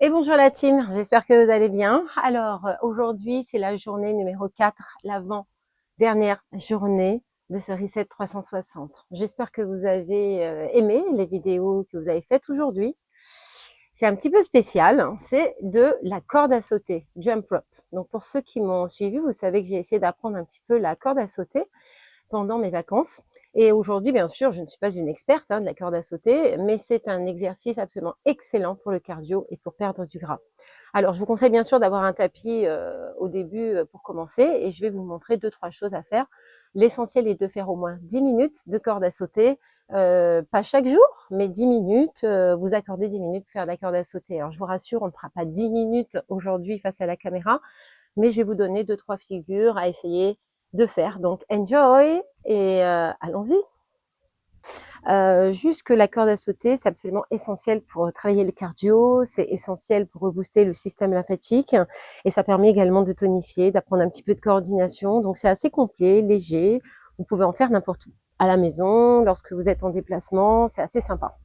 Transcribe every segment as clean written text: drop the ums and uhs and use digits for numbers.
Et bonjour la team, j'espère que vous allez bien. Alors aujourd'hui c'est la journée numéro 4, l'avant-dernière journée de ce Reset 360. J'espère que vous avez aimé les vidéos que vous avez faites aujourd'hui. C'est un petit peu spécial, hein, c'est de la corde à sauter, jump rope. Donc pour ceux qui m'ont suivi, vous savez que j'ai essayé d'apprendre un petit peu la corde à sauter pendant mes vacances. Et aujourd'hui, bien sûr, je ne suis pas une experte de la corde à sauter, mais c'est un exercice absolument excellent pour le cardio et pour perdre du gras. Alors, je vous conseille bien sûr d'avoir un tapis au début pour commencer et je vais vous montrer 2-3 choses à faire. L'essentiel est de faire au moins 10 minutes de corde à sauter, pas chaque jour, mais 10 minutes, vous accordez 10 minutes pour faire de la corde à sauter. Alors, je vous rassure, on ne fera pas 10 minutes aujourd'hui face à la caméra, mais je vais vous donner 2-3 figures à essayer de faire. Donc, enjoy et allons-y. Juste que la corde à sauter, c'est absolument essentiel pour travailler le cardio, c'est essentiel pour rebooster le système lymphatique et ça permet également de tonifier, d'apprendre un petit peu de coordination. Donc, c'est assez complet, léger. Vous pouvez en faire n'importe où. À la maison, lorsque vous êtes en déplacement, c'est assez sympa.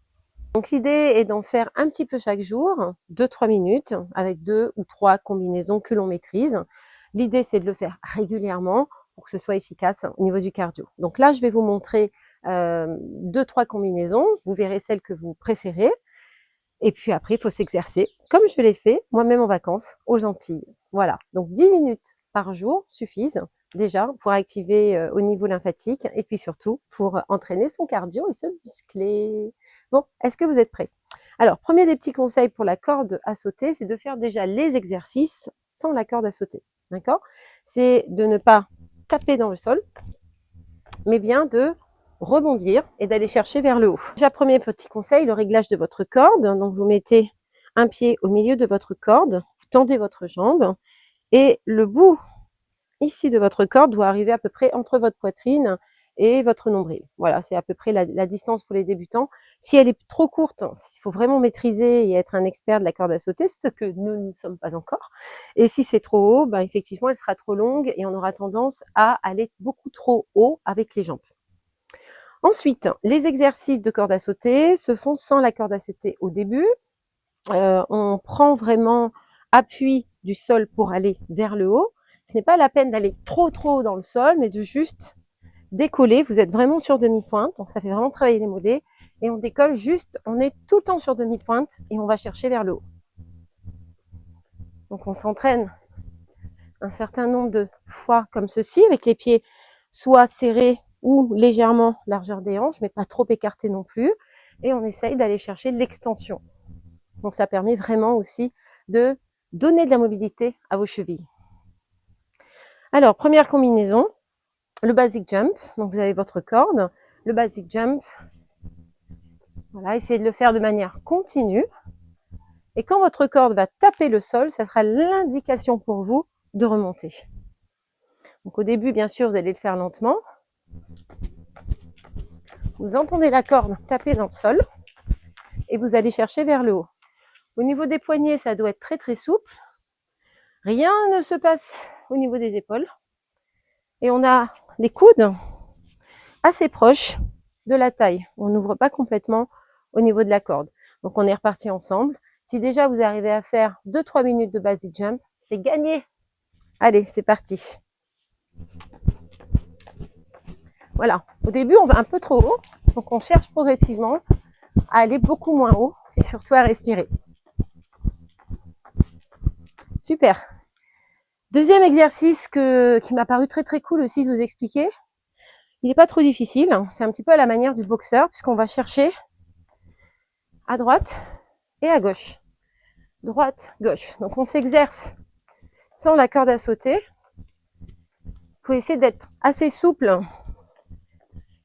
Donc, l'idée est d'en faire un petit peu chaque jour, 2-3 minutes, avec 2 ou 3 combinaisons que l'on maîtrise. L'idée, c'est de le faire régulièrement pour que ce soit efficace au niveau du cardio. Donc là, je vais vous montrer 2-3 combinaisons. Vous verrez celle que vous préférez. Et puis après, il faut s'exercer, comme je l'ai fait moi-même en vacances aux Antilles. Voilà, donc 10 minutes par jour suffisent déjà pour activer au niveau lymphatique et puis surtout pour entraîner son cardio et se muscler. Bon, est-ce que vous êtes prêts? Alors, premier des petits conseils pour la corde à sauter, c'est de faire déjà les exercices sans la corde à sauter. D'accord? C'est de ne pas taper dans le sol, mais bien de rebondir et d'aller chercher vers le haut. Déjà, premier petit conseil, le réglage de votre corde. Donc, vous mettez un pied au milieu de votre corde, vous tendez votre jambe et le bout ici de votre corde doit arriver à peu près entre votre poitrine et votre nombril. Voilà, c'est à peu près la distance pour les débutants. Si elle est trop courte, il faut vraiment maîtriser et être un expert de la corde à sauter, ce que nous ne sommes pas encore. Et si c'est trop haut, ben effectivement, elle sera trop longue et on aura tendance à aller beaucoup trop haut avec les jambes. Ensuite, les exercices de corde à sauter se font sans la corde à sauter au début. On prend vraiment appui du sol pour aller vers le haut. Ce n'est pas la peine d'aller trop haut dans le sol, mais de juste décoller. Vous êtes vraiment sur demi-pointe, donc ça fait vraiment travailler les mollets. Et on décolle juste, on est tout le temps sur demi-pointe et on va chercher vers le haut. Donc on s'entraîne un certain nombre de fois comme ceci, avec les pieds soit serrés ou légèrement largeur des hanches, mais pas trop écartés non plus. Et on essaye d'aller chercher l'extension. Donc ça permet vraiment aussi de donner de la mobilité à vos chevilles. Alors, première combinaison, le basic jump. Donc vous avez votre corde, le basic jump. Voilà, essayez de le faire de manière continue. Et quand votre corde va taper le sol, ça sera l'indication pour vous de remonter. Donc au début, bien sûr, vous allez le faire lentement. Vous entendez la corde taper dans le sol et vous allez chercher vers le haut. Au niveau des poignets, ça doit être très très souple. Rien ne se passe au niveau des épaules. Et on a les coudes assez proches de la taille. On n'ouvre pas complètement au niveau de la corde. Donc on est reparti ensemble. Si déjà vous arrivez à faire 2-3 minutes de basic jump, c'est gagné. Allez, c'est parti. Voilà. Au début, on va un peu trop haut. Donc on cherche progressivement à aller beaucoup moins haut et surtout à respirer. Super. Deuxième exercice qui m'a paru très très cool aussi de vous expliquer. Il n'est pas trop difficile. C'est un petit peu à la manière du boxeur puisqu'on va chercher à droite et à gauche. Droite, gauche. Donc on s'exerce sans la corde à sauter. Il faut essayer d'être assez souple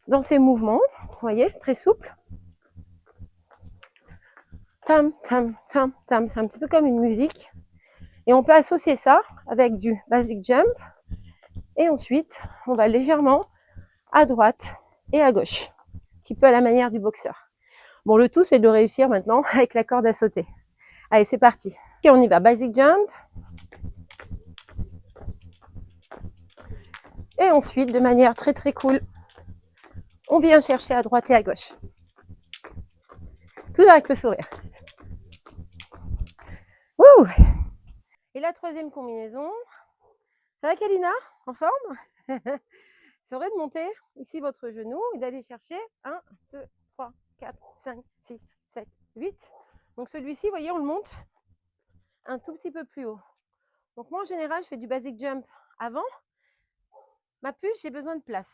dans ces mouvements. Vous voyez, très souple. Tam, tam, tam, tam. C'est un petit peu comme une musique. Et on peut associer ça avec du basic jump. Et ensuite, on va légèrement à droite et à gauche. Un petit peu à la manière du boxeur. Bon, le tout, c'est de le réussir maintenant avec la corde à sauter. Allez, c'est parti. Ok, on y va. Basic jump. Et ensuite, de manière très très cool, on vient chercher à droite et à gauche. Toujours avec le sourire. Ouh. Et la troisième combinaison. Ça va, Kalina? En forme? Serait de monter ici votre genou et d'aller chercher 1, 2, 3, 4, 5, 6, 7, 8. Donc celui-ci, vous voyez, on le monte un tout petit peu plus haut. Donc moi, en général, je fais du basic jump avant. Ma puce, j'ai besoin de place.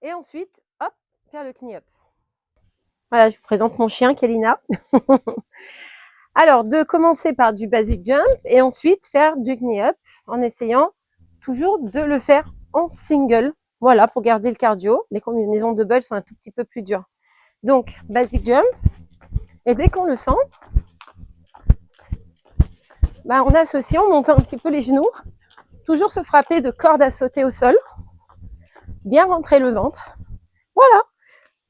Et ensuite, hop, faire le knee up. Voilà, je vous présente mon chien, Kalina. Alors, de commencer par du basic jump et ensuite faire du knee up en essayant toujours de le faire en single. Voilà, pour garder le cardio. Les combinaisons double sont un tout petit peu plus dures. Donc, basic jump. Et dès qu'on le sent, bah, on associe, on monte un petit peu les genoux. Toujours se frapper de cordes à sauter au sol. Bien rentrer le ventre. Voilà.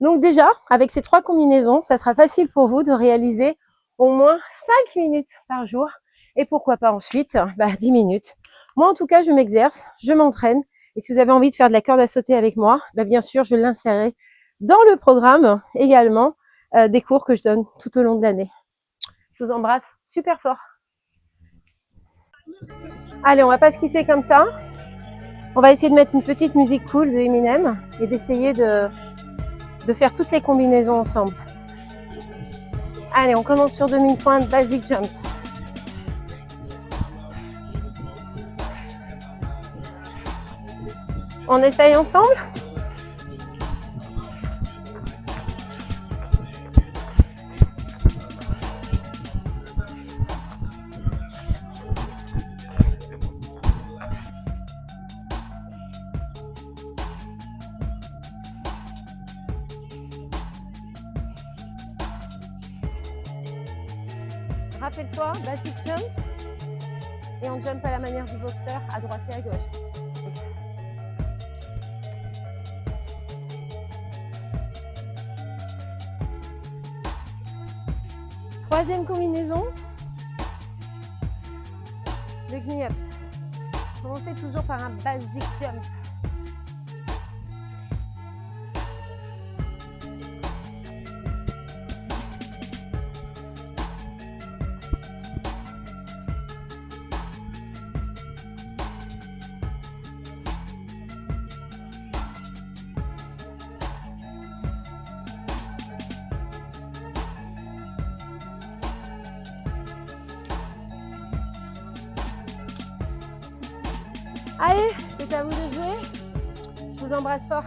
Donc déjà, avec ces 3 combinaisons, ça sera facile pour vous de réaliser au moins 5 minutes par jour. Et pourquoi pas ensuite, 10 minutes. Moi, en tout cas, je m'exerce, je m'entraîne. Et si vous avez envie de faire de la corde à sauter avec moi, bien sûr, je l'insérerai dans le programme également des cours que je donne tout au long de l'année. Je vous embrasse super fort. Allez, on va pas se quitter comme ça. On va essayer de mettre une petite musique cool de Eminem et d'essayer de faire toutes les combinaisons ensemble. Allez, on commence sur demi-pointe, basic jump. On essaye ensemble? Rappelle-toi, basic jump. Et on jump à la manière du boxeur, à droite et à gauche. Troisième combinaison, le knee up. Commencez toujours par un basic jump. Allez, c'est à vous de jouer. Je vous embrasse fort.